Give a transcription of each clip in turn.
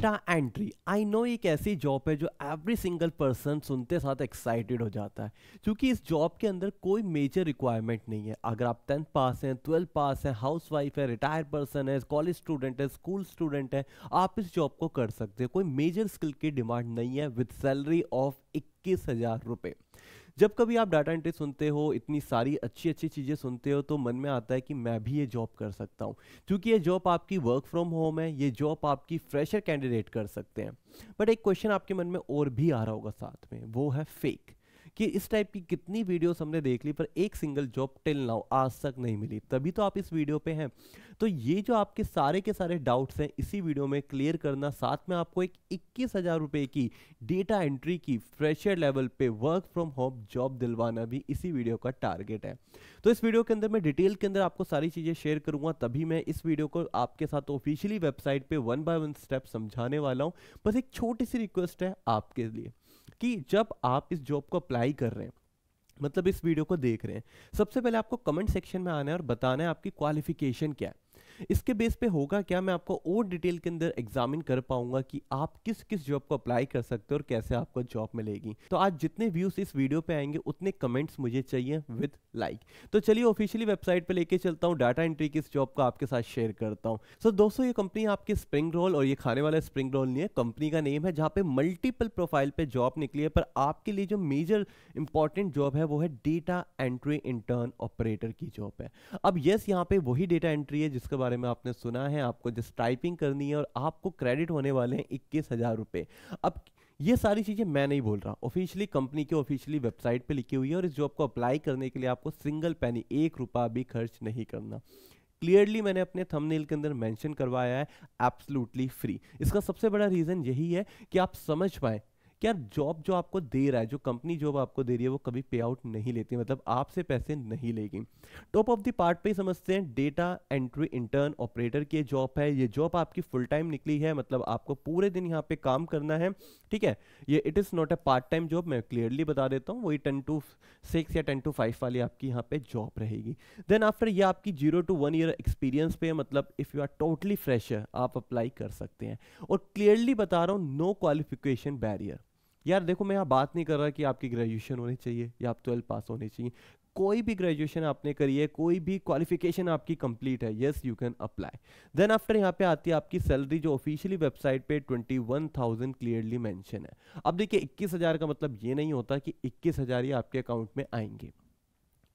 Data entry, I know एक ऐसी job है जो एवरी सिंगल पर्सन सुनते साथ एक्साइटेड हो जाता है, क्योंकि इस जॉब के अंदर कोई मेजर रिक्वायरमेंट नहीं है। अगर आप 10th पास हैं, 12 पास हैं, हाउस वाइफ है, रिटायर्ड पर्सन है, कॉलेज स्टूडेंट है, स्कूल स्टूडेंट है, आप इस जॉब को कर सकते हैं। कोई मेजर स्किल की डिमांड नहीं है, विद सैलरी ऑफ 21,000 रुपये। जब कभी आप डाटा एंट्री सुनते हो, इतनी सारी अच्छी अच्छी चीज़ें सुनते हो, तो मन में आता है कि मैं भी ये जॉब कर सकता हूँ, क्योंकि ये जॉब आपकी वर्क फ्रॉम होम है, ये जॉब आपकी फ्रेशर कैंडिडेट कर सकते हैं। बट एक क्वेश्चन आपके मन में और भी आ रहा होगा साथ में, वो है फेक, कि इस टाइप की कितनी वीडियोस हमने देख ली पर एक सिंगल जॉब टिल नाउ आज तक नहीं मिली, तभी तो आप इस वीडियो पे हैं। तो ये जो आपके सारे के सारे डाउट्स हैं इसी वीडियो में क्लियर करना, साथ में आपको एक 21,000 रुपए की डेटा एंट्री की फ्रेशर लेवल पे वर्क फ्रॉम होम जॉब दिलवाना भी इसी वीडियो का टारगेट है। तो इस वीडियो के अंदर मैं डिटेल के अंदर आपको सारी चीज़ें शेयर करूंगा, तभी मैं इस वीडियो को आपके साथ ऑफिशियली वेबसाइट पे 1 बाय 1 स्टेप समझाने वाला हूँ। बस एक छोटी सी रिक्वेस्ट है आपके लिए कि जब आप इस जॉब को अप्लाई कर रहे हैं, मतलब इस वीडियो को देख रहे हैं, सबसे पहले आपको कमेंट सेक्शन में आना है और बताना है आपकी क्वालिफिकेशन क्या है। इसके बेस पे होगा क्या, मैं आपको और डिटेल के अंदर एग्जामिन कर पाऊंगा कि आप किस किस जॉब को अप्लाई कर सकते हो और कैसे आपको जॉब मिलेगी। तो आज जितने व्यूज इस वीडियो पे आएंगे उतने कमेंट्स मुझे चाहिए विद लाइक। तो चलिए ऑफिशियली वेबसाइट पे लेके चलता हूँ, डाटा एंट्री की इस जॉब को आपके साथ शेयर करता हूँ। सो दोस्तों, ये कंपनी आपकी स्प्रिंग रोल, और ये खाने वाला स्प्रिंग रोल नहीं है, कंपनी का नेम है, जहाँ पे मल्टीपल प्रोफाइल पे जॉब निकली है। पर आपके लिए जो मेजर इंपॉर्टेंट जॉब है वो है डेटा एंट्री इंटर्न ऑपरेटर की जॉब है। अब यस, यहाँ पे वही डेटा एंट्री है जिसके बारे में आपने सुना है, आपको जस्ट टाइपिंग करनी है और आपको क्रेडिट होने वाले हैं 21,000 रुपए। अब ये सारी चीजें मैं नहीं बोल रहा, ऑफिशियली कंपनी के ऑफिशियली वेबसाइट पे लिखी हुई है, और इस जॉब को अप्लाई करने के लिए आपको सिंगल पैनी, 1 रुपया भी खर्च नहीं करना। क्लियरली मैंने अपने थंबनेल के अंदर मेंशन करवाया है, एब्सोल्युटली फ्री। इसका सबसे बड़ा रीजन यही है कि आप समझ पाए कि यार जॉब जो आपको दे रहा है, जो कंपनी जॉब आपको दे रही है, वो कभी पे आउट नहीं लेती, मतलब आपसे पैसे नहीं लेगी। टॉप ऑफ द पार्ट पे समझते हैं, डेटा एंट्री इंटर्न ऑपरेटर की जॉब है। ये जॉब आपकी फुल टाइम निकली है, मतलब आपको पूरे दिन यहाँ पे काम करना है, ठीक है। ये it is not a part time job, मैं क्लियरली बता देता हूँ, वही 10 to 6 या 10 to 5 वाली आपकी यहाँ पे जॉब रहेगी। देन आफ्टर ये आपकी 0 to 1 ईयर एक्सपीरियंस पे, मतलब if you are totally fresher आप अप्लाई कर सकते हैं। और क्लियरली बता रहा हूँ, नो क्वालिफिकेशन बैरियर। यार देखो, मैं यहाँ बात नहीं कर रहा कि आपकी ग्रेजुएशन होनी चाहिए या आप 12 पास होनी चाहिए, कोई भी ग्रेजुएशन आपने करी है, कोई भी क्वालिफिकेशन आपकी कंप्लीट है, yes you can apply. Then after यहाँ पे आती है आपकी सैलरी, जो ऑफिशियली वेबसाइट पे 21,000 क्लियरली मेंशन है। अब देखिए 21,000 का मतलब ये नहीं होता कि 21,000 ही आपके अकाउंट में आएंगे।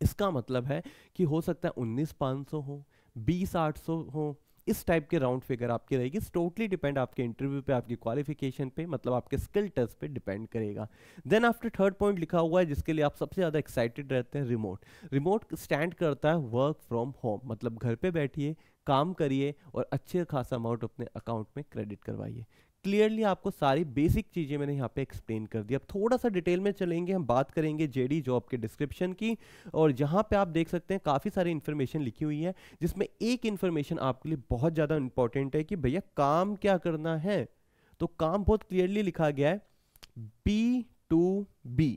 इसका मतलब है कि हो सकता है 19,500 हो, 20,800 हो, इस टाइप के राउंड फिगर आपकी रहेगी। टोटली डिपेंड आपके इंटरव्यू पे, आपकी क्वालिफिकेशन पे, मतलब आपके स्किल टेस्ट पे डिपेंड करेगा। देन आफ्टर थर्ड पॉइंट लिखा हुआ है जिसके लिए आप सबसे ज़्यादा एक्साइटेड रहते हैं, रिमोट। रिमोट स्टैंड करता है वर्क फ्रॉम होम, मतलब घर पे बैठिए, काम करिए और अच्छे खासा अमाउंट अपने अकाउंट में क्रेडिट करवाइए। क्लियरली आपको सारी बेसिक चीज़ें मैंने यहाँ पे एक्सप्लेन कर दी। अब थोड़ा सा डिटेल में चलेंगे, हम बात करेंगे जेडी जॉब के डिस्क्रिप्शन की, और जहाँ पे आप देख सकते हैं काफ़ी सारी इन्फॉर्मेशन लिखी हुई है, जिसमें एक इन्फॉर्मेशन आपके लिए बहुत ज़्यादा इंपॉर्टेंट है कि भैया काम क्या करना है। तो काम बहुत क्लियरली लिखा गया है, B2B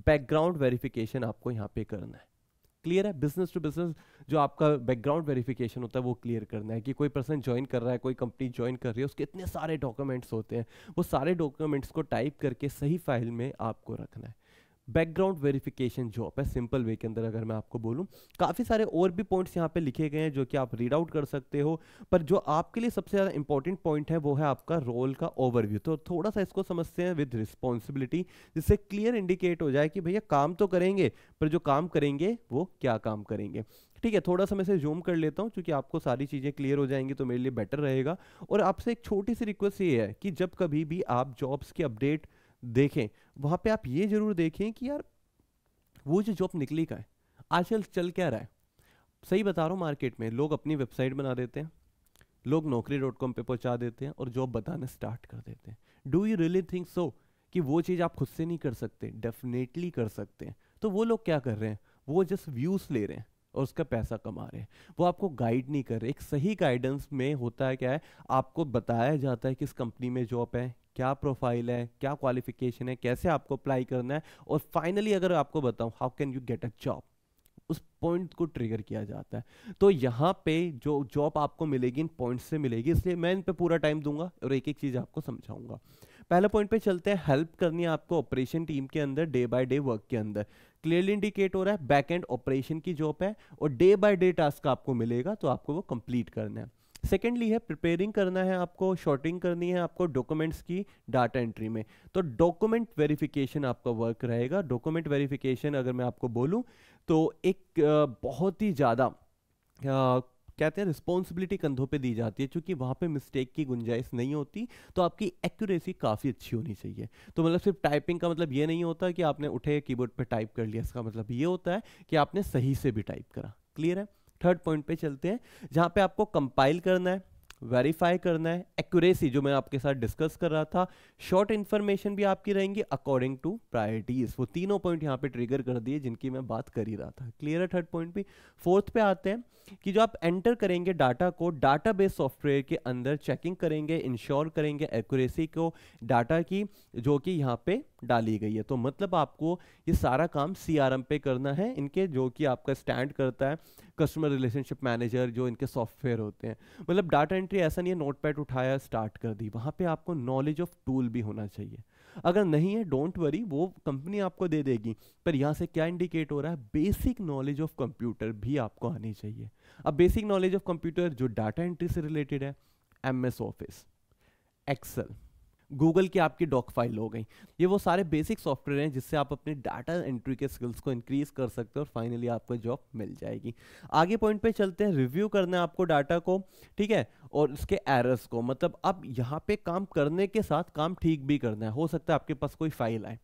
बैकग्राउंड वेरिफिकेशन आपको यहाँ पे करना है। क्लियर है, बिजनेस टू बिजनेस जो आपका बैकग्राउंड वेरिफिकेशन होता है वो क्लियर करना है कि कोई पर्सन ज्वाइन कर रहा है, कोई कंपनी ज्वाइन कर रही है, उसके इतने सारे डॉक्यूमेंट्स होते हैं, वो सारे डॉक्यूमेंट्स को टाइप करके सही फाइल में आपको रखना है। बैकग्राउंड वेरिफिकेशन जॉब है, सिंपल वे के अंदर अगर मैं आपको बोलूं, काफ़ी सारे और भी पॉइंट्स यहाँ पे लिखे गए हैं जो कि आप रीड आउट कर सकते हो, पर जो आपके लिए सबसे ज़्यादा इंपॉर्टेंट पॉइंट है वो है आपका रोल का ओवरव्यू। तो थोड़ा सा इसको समझते हैं विद रिस्पॉन्सिबिलिटी, जिससे क्लियर इंडिकेट हो जाए कि भैया काम तो करेंगे, पर जो काम करेंगे वो क्या काम करेंगे। ठीक है, थोड़ा सा मैं इसे जूम कर लेता हूँ क्योंकि आपको सारी चीज़ें क्लियर हो जाएंगी तो मेरे लिए बेटर रहेगा। और आपसे एक छोटी सी रिक्वेस्ट ये है कि जब कभी भी आप जॉब्स की अपडेट देखें, वहाँ पे आप ये जरूर देखें कि यार वो जो जॉब निकली का है, आजकल चल क्या रहा है। सही बता रहा हूँ, मार्केट में लोग अपनी वेबसाइट बना देते हैं, लोग naukri.com पे पहुंचा देते हैं और जॉब बताना स्टार्ट कर देते हैं। Do you really think so कि वो चीज़ आप खुद से नहीं कर सकते? डेफिनेटली कर सकते हैं। तो वो लोग क्या कर रहे हैं, वो जस्ट व्यूज ले रहे हैं और उसका पैसा कमा रहे हैं, वो आपको गाइड नहीं कर रहे। एक सही गाइडेंस में होता है क्या है, आपको बताया जाता है किस कंपनी में जॉब है, क्या प्रोफाइल है, क्या क्वालिफिकेशन है, कैसे आपको अप्लाई करना है, और फाइनली अगर आपको बताऊं how can you get a job, उस पॉइंट को ट्रिगर किया जाता है। तो यहाँ पे जो जॉब आपको मिलेगी इन पॉइंट्स से मिलेगी, इसलिए मैं इन पे पूरा टाइम दूंगा और एक एक चीज़ आपको समझाऊंगा। पहले पॉइंट पे चलते हैं, हेल्प करनी है आपको ऑपरेशन टीम के अंदर डे बाय डे वर्क के अंदर। क्लियरली इंडिकेट हो रहा है बैक एंड ऑपरेशन की जॉब है और डे बाय डे टास्क आपको मिलेगा तो आपको वो कंप्लीट करना है। सेकेंडली है प्रिपेयरिंग करना है आपको, शॉर्टिंग करनी है आपको डॉक्यूमेंट्स की डाटा एंट्री में। तो डॉक्यूमेंट वेरिफिकेशन आपका वर्क रहेगा। डॉक्यूमेंट वेरिफिकेशन अगर मैं आपको बोलूं तो एक बहुत ही ज़्यादा कहते हैं रिस्पॉन्सिबिलिटी कंधों पे दी जाती है, क्योंकि वहाँ पे मिस्टेक की गुंजाइश नहीं होती। तो आपकी एक्यूरेसी काफ़ी अच्छी होनी चाहिए। तो मतलब सिर्फ टाइपिंग का मतलब ये नहीं होता कि आपने उठे कीबोर्ड पे टाइप कर लिया, इसका मतलब ये होता है कि आपने सही से भी टाइप करा। क्लियर है। थर्ड पॉइंट पे चलते हैं, जहाँ पे आपको कंपाइल करना है, वेरीफाई करना है, एक्यूरेसी जो मैं आपके साथ डिस्कस कर रहा था, शॉर्ट इन्फॉर्मेशन भी आपकी रहेंगी अकॉर्डिंग टू प्रायोरिटीज। वो तीनों पॉइंट यहाँ पे ट्रिगर कर दिए जिनकी मैं बात कर ही रहा था। क्लियर है थर्ड पॉइंट पे। फोर्थ पे आते हैं कि जो आप एंटर करेंगे डाटा को, डाटाबेस सॉफ्टवेयर के अंदर चेकिंग करेंगे, इंश्योर करेंगे एक्यूरेसी को डाटा की जो कि यहाँ पे डाली गई है। तो मतलब आपको ये सारा काम सीआरएम पे करना है इनके, जो कि आपका स्टैंड करता है कस्टमर रिलेशनशिप मैनेजर, जो इनके सॉफ्टवेयर होते हैं। मतलब डाटा एंट्री ऐसा नहीं है नोटपैड उठाया स्टार्ट कर दी, वहाँ पे आपको नॉलेज ऑफ टूल भी होना चाहिए। अगर नहीं है डोंट वरी, वो कंपनी आपको दे देगी। पर यहाँ से क्या इंडिकेट हो रहा है, बेसिक नॉलेज ऑफ कंप्यूटर भी आपको आनी चाहिए। अब बेसिक नॉलेज ऑफ कंप्यूटर जो डाटा एंट्री से रिलेटेड है, एमएस ऑफिस, एक्सेल, गूगल की आपकी डॉक फाइल हो गई, ये वो सारे बेसिक सॉफ्टवेयर हैं जिससे आप अपने डाटा एंट्री के स्किल्स को इंक्रीज कर सकते हो और फाइनली आपको जॉब मिल जाएगी। आगे पॉइंट पे चलते हैं, रिव्यू करना है आपको डाटा को, ठीक है, और उसके एरर्स को। मतलब अब यहाँ पे काम करने के साथ काम ठीक भी करना है। हो सकता है आपके पास कोई फाइल आए,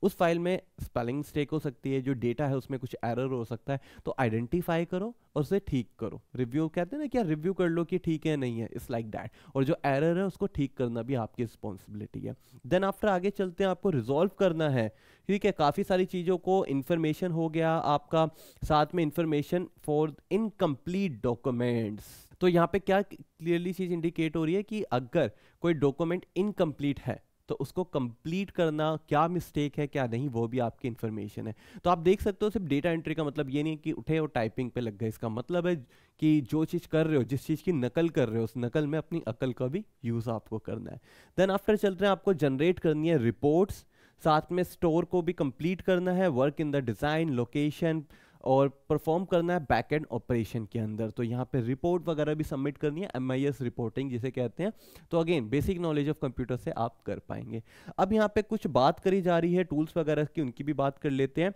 उस फाइल में स्पेलिंग मिस्टेक हो सकती है, जो डेटा है उसमें कुछ एरर हो सकता है, तो आइडेंटिफाई करो और उसे ठीक करो। रिव्यू कहते हैं ना, क्या रिव्यू कर लो कि ठीक है नहीं है, इट्स लाइक दैट। और जो एरर है उसको ठीक करना भी आपकी रिस्पॉन्सिबिलिटी है। देन आफ्टर आगे चलते हैं, आपको रिजॉल्व करना है, ठीक है, काफ़ी सारी चीज़ों को। इन्फॉर्मेशन हो गया आपका, साथ में इन्फॉर्मेशन फॉर इनकम्प्लीट डॉक्यूमेंट्स। तो यहाँ पे क्या क्लियरली चीज़ इंडिकेट हो रही है कि अगर कोई डॉक्यूमेंट इनकम्प्लीट है तो उसको कंप्लीट करना, क्या मिस्टेक है क्या नहीं, वो भी आपकी इन्फॉर्मेशन है। तो आप देख सकते हो सिर्फ डेटा एंट्री का मतलब ये नहीं कि उठे और टाइपिंग पे लग गए। इसका मतलब है कि जो चीज़ कर रहे हो, जिस चीज़ की नकल कर रहे हो, उस नकल में अपनी अकल का भी यूज़ आपको करना है। देन आफ्टर चल रहे हैं, आपको जनरेट करनी है रिपोर्ट्स, साथ में स्टोर को भी कंप्लीट करना है, work in the design location, और परफॉर्म करना है बैक एंड ऑपरेशन के अंदर। तो यहाँ पे रिपोर्ट वगैरह भी सबमिट करनी है, MIS रिपोर्टिंग जिसे कहते हैं। तो again basic knowledge of computer से आप कर पाएंगे। अब यहाँ पे कुछ बात करी जा रही है टूल्स वगैरह की, उनकी भी बात कर लेते हैं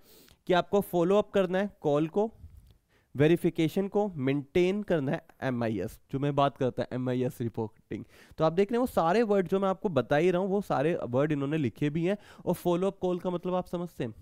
कि आपको फॉलो अप करना है कॉल को, वेरिफिकेशन को मेंटेन करना है, MIS जो मैं बात करता है MIS रिपोर्टिंग। तो आप देख रहे हैं वो सारे वर्ड जो मैं आपको बता ही रहा हूँ, वो सारे वर्ड इन्होंने लिखे भी हैं। और फॉलो अप कॉल का मतलब आप समझते हैं,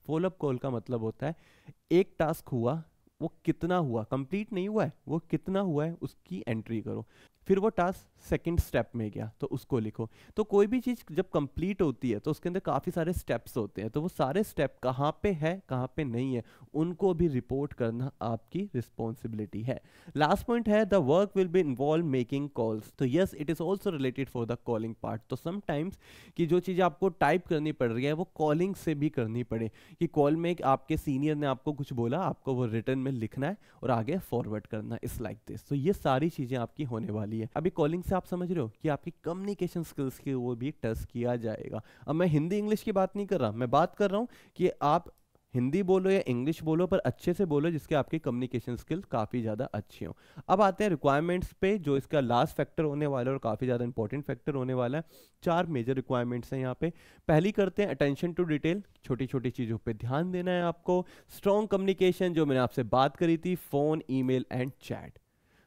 फॉलो अप कॉल का मतलब होता है एक टास्क हुआ, वो कितना हुआ, कंप्लीट नहीं हुआ है, वो कितना हुआ है उसकी एंट्री करो। फिर वो टास्क सेकंड स्टेप में गया तो उसको लिखो। तो कोई भी चीज़ जब कंप्लीट होती है तो उसके अंदर काफ़ी सारे स्टेप्स होते हैं, तो वो सारे स्टेप कहाँ पे है कहाँ पे नहीं है उनको भी रिपोर्ट करना आपकी रिस्पॉन्सिबिलिटी है। लास्ट पॉइंट है the work will be involve making calls. तो yes it is also related for the calling part. तो समटाइम्स कि जो चीज़ आपको टाइप करनी पड़ रही है वो कॉलिंग से भी करनी पड़े, कि कॉल में आपके सीनियर ने आपको कुछ बोला, आपको वो रिटर्न में लिखना है और आगे फॉरवर्ड करना, इस लाइक दिस। तो ये सारी चीज़ें आपकी होने वाली है। अभी कॉलिंग से आप समझ रहे हो कि आपकी कम्युनिकेशन स्किल्स की वो भी टेस्ट किया जाएगा। अब मैं हिंदी इंग्लिश की बात नहीं कर रहा, मैं बात कर रहा हूँ कि आप हिंदी बोलो या इंग्लिश बोलो पर अच्छे से बोलो, जिसके आपकी कम्युनिकेशन स्किल काफ़ी ज़्यादा अच्छी हो। अब आते हैं रिक्वायरमेंट्स पे, जो इसका लास्ट फैक्टर होने वाला है और काफ़ी ज़्यादा इंपॉर्टेंट फैक्टर होने वाला है। 4 मेजर रिक्वायरमेंट्स हैं यहाँ पे। पहली करते हैं अटेंशन टू डिटेल, छोटी छोटी चीज़ों पे ध्यान देना है आपको। स्ट्रॉन्ग कम्युनिकेशन जो मैंने आपसे बात करी थी, फ़ोन, ईमेल एंड चैट।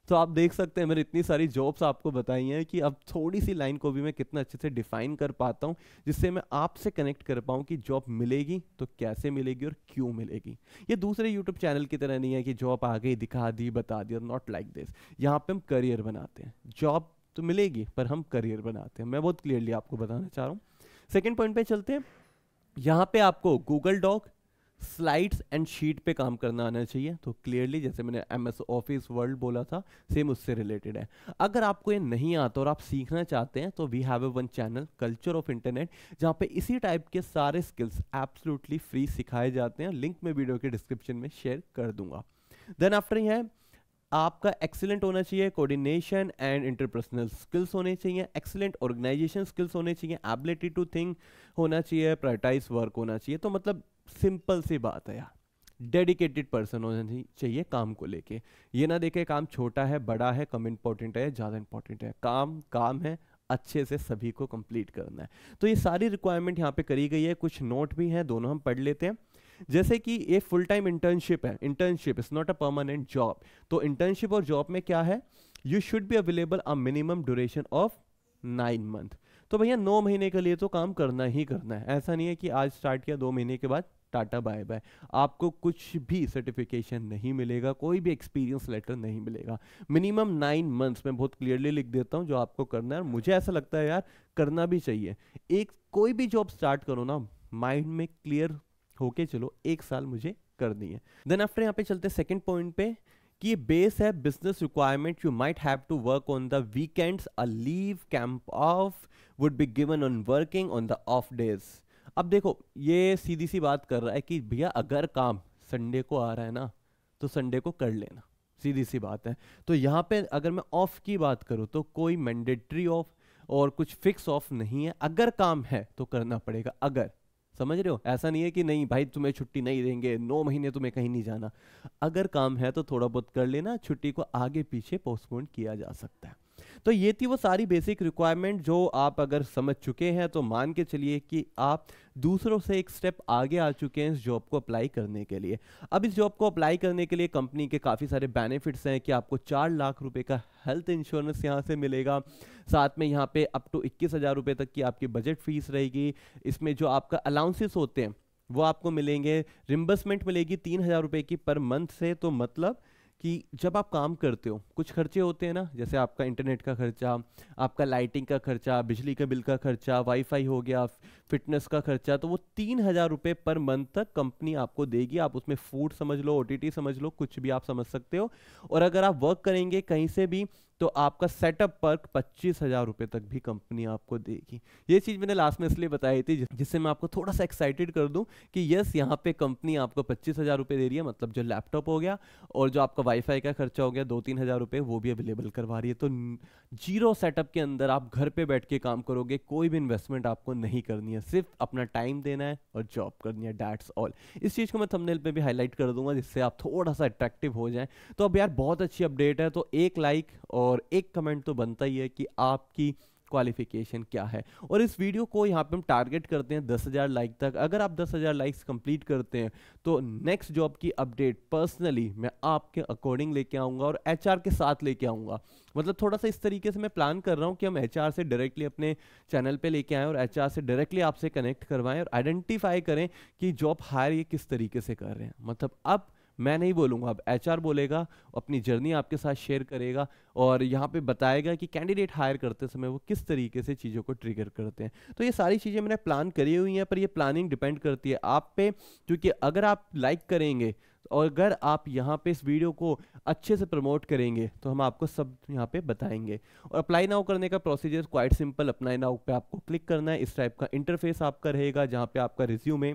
तो आप देख सकते हैं मैंने इतनी सारी जॉब्स आपको बताई हैं कि अब थोड़ी सी लाइन को भी मैं कितना अच्छे से डिफाइन कर पाता हूँ, जिससे मैं आपसे कनेक्ट कर पाऊँ कि जॉब मिलेगी तो कैसे मिलेगी और क्यों मिलेगी। ये दूसरे यूट्यूब चैनल की तरह नहीं है कि जॉब आ गई दिखा दी बता दी, और नॉट लाइक दिस। यहाँ पे हम करियर बनाते हैं, जॉब तो मिलेगी पर हम करियर बनाते हैं। मैं बहुत क्लियरली आपको बताना चाह रहा हूँ। सेकेंड पॉइंट पे चलते हैं। यहाँ पे आपको Google doc, slides and sheet पे काम करना आना चाहिए। तो क्लियरली जैसे मैंने MS ऑफिस वर्ड बोला था, सेम उससे रिलेटेड है। अगर आपको ये नहीं आता और आप सीखना चाहते हैं तो we have a one channel culture of internet, जहाँ पे इसी टाइप के सारे स्किल्स एब्सोल्युटली फ्री सिखाए जाते हैं। लिंक मैं वीडियो के डिस्क्रिप्शन में शेयर कर दूंगा। देन आफ्टर ही है आपका एक्सीलेंट होना चाहिए कोऑर्डिनेशन एंड इंटरपर्सनल स्किल्स होने चाहिए, एक्सीलेंट ऑर्गेनाइजेशन स्किल्स होने चाहिए, एबिलिटी टू थिंक होना चाहिए, प्रायोरिटाइज वर्क होना चाहिए। तो मतलब सिंपल सी बात है यार, डेडिकेटेड पर्सन होना चाहिए काम को लेके। ये ना देखे काम छोटा है, बड़ा है, कम इंपॉर्टेंट है, ज़्यादा इंपॉर्टेंट है, काम काम है, अच्छे से सभी को कंप्लीट करना है। तो ये सारी रिक्वायरमेंट यहाँ पे करी गई है, कुछ नोट भी हैं, दोनों हम पढ़ लेते हैं। जैसे कि ये फुल टाइम इंटर्नशिप है, internship is not a permanent job. तो इंटर्नशिप और जॉब में क्या है, you should be available a minimum duration of 9 month. तो भैया 9 महीने के लिए तो काम करना ही करना है। ऐसा नहीं है कि आज स्टार्ट किया 2 महीने के बाद टाटा बाय बाय। आपको कुछ भी सर्टिफिकेशन नहीं मिलेगा, कोई भी एक्सपीरियंस लेटर नहीं मिलेगा। मिनिमम 9 मंथ्स में बहुत क्लियरली लिख देता हूँ जो आपको करना है, और मुझे ऐसा लगता है यार करना भी चाहिए। एक कोई भी जॉब स्टार्ट करो ना, माइंड में क्लियर होके चलो 1 साल मुझे करनी है। देन आफ्टर यहाँ पे चलते हैं सेकंड पॉइंट पे कि ये बेस है business requirement, you might have to work on the weekends, a leave comp off would be given on working on the off days. अब देखो ये सीधी सी बात कर रहा है कि भैया अगर काम संडे को आ रहा है ना तो संडे को कर लेना, सीधी सी बात है। तो यहाँ पे अगर मैं ऑफ की बात करूँ तो कोई मैंडेटरी ऑफ और कुछ फिक्स ऑफ नहीं है, अगर काम है तो करना पड़ेगा। अगर, समझ रहे हो, ऐसा नहीं है कि नहीं भाई तुम्हें छुट्टी नहीं देंगे, 9 महीने तुम्हें कहीं नहीं जाना। अगर काम है तो थोड़ा बहुत कर लेना, छुट्टी को आगे पीछे पोस्टपोन किया जा सकता है। तो ये थी वो सारी बेसिक रिक्वायरमेंट जो आप अगर समझ चुके हैं तो मान के चलिए कि आप दूसरों से एक स्टेप आगे आ चुके हैं इस जॉब को अप्लाई करने के लिए। अब इस जॉब को अप्लाई करने के लिए कंपनी के काफ़ी सारे बेनिफिट्स हैं कि आपको 4 लाख रुपए का हेल्थ इंश्योरेंस यहाँ से मिलेगा, साथ में यहाँ पे अप टू 21,000 रुपये तक की आपकी बजट फीस रहेगी। इसमें जो आपका अलाउंसेस होते हैं वो आपको मिलेंगे, रिम्बर्समेंट मिलेगी 3,000 रुपये की पर मंथ से। तो मतलब कि जब आप काम करते हो कुछ खर्चे होते हैं ना, जैसे आपका इंटरनेट का खर्चा, आपका लाइटिंग का खर्चा, बिजली का बिल का खर्चा, वाईफाई हो गया, फिटनेस का खर्चा, तो वो 3,000 रुपये पर मंथ तक कंपनी आपको देगी। आप उसमें फूड समझ लो, OTT समझ लो, कुछ भी आप समझ सकते हो। और अगर आप वर्क करेंगे कहीं से भी तो आपका सेटअप पर 25,000 रुपये तक भी कंपनी आपको देगी। ये चीज़ मैंने लास्ट में इसलिए बताई थी जिससे मैं आपको थोड़ा सा एक्साइटेड कर दूं कि यस यहाँ पे कंपनी आपको 25,000 रुपये दे रही है, मतलब जो लैपटॉप हो गया और जो आपका वाईफाई का खर्चा हो गया 2-3 हज़ार रुपये, वो भी अवेलेबल करवा रही है। तो जीरो सेटअप के अंदर आप घर पे बैठ के काम करोगे, कोई भी इन्वेस्टमेंट आपको नहीं करनी है, सिर्फ अपना टाइम देना है और जॉब करनी है, दैट्स ऑल। इस चीज़ को मैं थंबनेल पे भी हाईलाइट कर दूंगा जिससे आप थोड़ा सा अट्रैक्टिव हो जाएं। तो अब यार बहुत अच्छी अपडेट है, तो एक लाइक और एक कमेंट तो बनता ही है कि आपकी क्वालिफिकेशन क्या है। और इस वीडियो को यहाँ पे हम टारगेट करते हैं 10,000 लाइक तक। अगर आप 10,000 लाइक्स कंप्लीट करते हैं तो नेक्स्ट जॉब की अपडेट पर्सनली मैं आपके अकॉर्डिंग लेके आऊँगा और HR के साथ लेके आऊँगा। मतलब थोड़ा सा इस तरीके से मैं प्लान कर रहा हूँ कि हम HR से डायरेक्टली अपने चैनल पे लेके आएँ और HR से डायरेक्टली आपसे कनेक्ट करवाएं और आइडेंटिफाई करें कि जॉब हायर ये किस तरीके से कर रहे हैं। मतलब अब मैं नहीं बोलूँगा, अब HR बोलेगा, अपनी जर्नी आपके साथ शेयर करेगा और यहाँ पे बताएगा कि कैंडिडेट हायर करते समय वो किस तरीके से चीज़ों को ट्रिगर करते हैं। तो ये सारी चीज़ें मैंने प्लान करी हुई हैं, पर ये प्लानिंग डिपेंड करती है आप पे, क्योंकि अगर आप लाइक करेंगे और अगर आप यहाँ पे इस वीडियो को अच्छे से प्रमोट करेंगे तो हम आपको सब यहाँ पे बताएंगे। और अप्लाई नाउ करने का procedure quite simple, apply now पे आपको क्लिक करना है। इस टाइप का इंटरफेस आपका रहेगा जहाँ पे आपका रिज्यूमे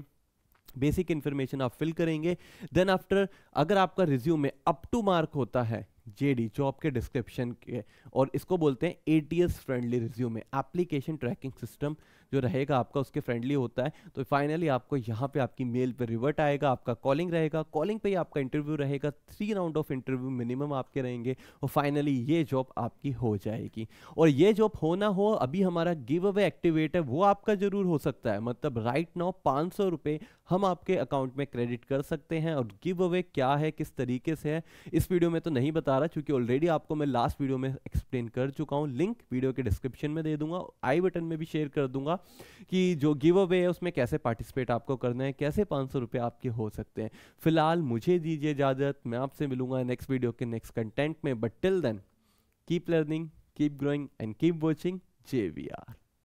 बेसिक इन्फॉर्मेशन आप फिल करेंगे। देन आफ्टर अगर आपका रिज्यूमे अप टू मार्क होता है JD जॉब के डिस्क्रिप्शन के, और इसको बोलते हैं ATS friendly resume, application tracking system जो रहेगा आपका उसके फ्रेंडली होता है, तो फाइनली आपको यहाँ पे आपकी मेल पे रिवर्ट आएगा, आपका कॉलिंग रहेगा, कॉलिंग पे ही आपका इंटरव्यू रहेगा, 3 राउंड ऑफ इंटरव्यू मिनिमम आपके रहेंगे और फाइनली ये जॉब आपकी हो जाएगी। और ये जॉब हो ना हो, अभी हमारा गिव अवे एक्टिवेट है, वो आपका जरूर हो सकता है। मतलब राइट नाउ 500 रुपये हम आपके अकाउंट में क्रेडिट कर सकते हैं। और गिव अवे क्या है, किस तरीके से है, इस वीडियो में तो नहीं बता रहा क्योंकि ऑलरेडी आपको मैं लास्ट वीडियो में एक्सप्लेन कर चुका हूँ। लिंक वीडियो के डिस्क्रिप्शन में दे दूंगा, आई बटन में भी शेयर कर दूंगा कि जो गिव अवे है उसमें कैसे पार्टिसिपेट आपको करना है, कैसे 500 रुपये आपके हो सकते हैं। फिलहाल मुझे दीजिए इजाजत, मैं आपसे मिलूंगा नेक्स्ट वीडियो के नेक्स्ट कंटेंट में। But till then keep learning, keep growing and keep watching JVR।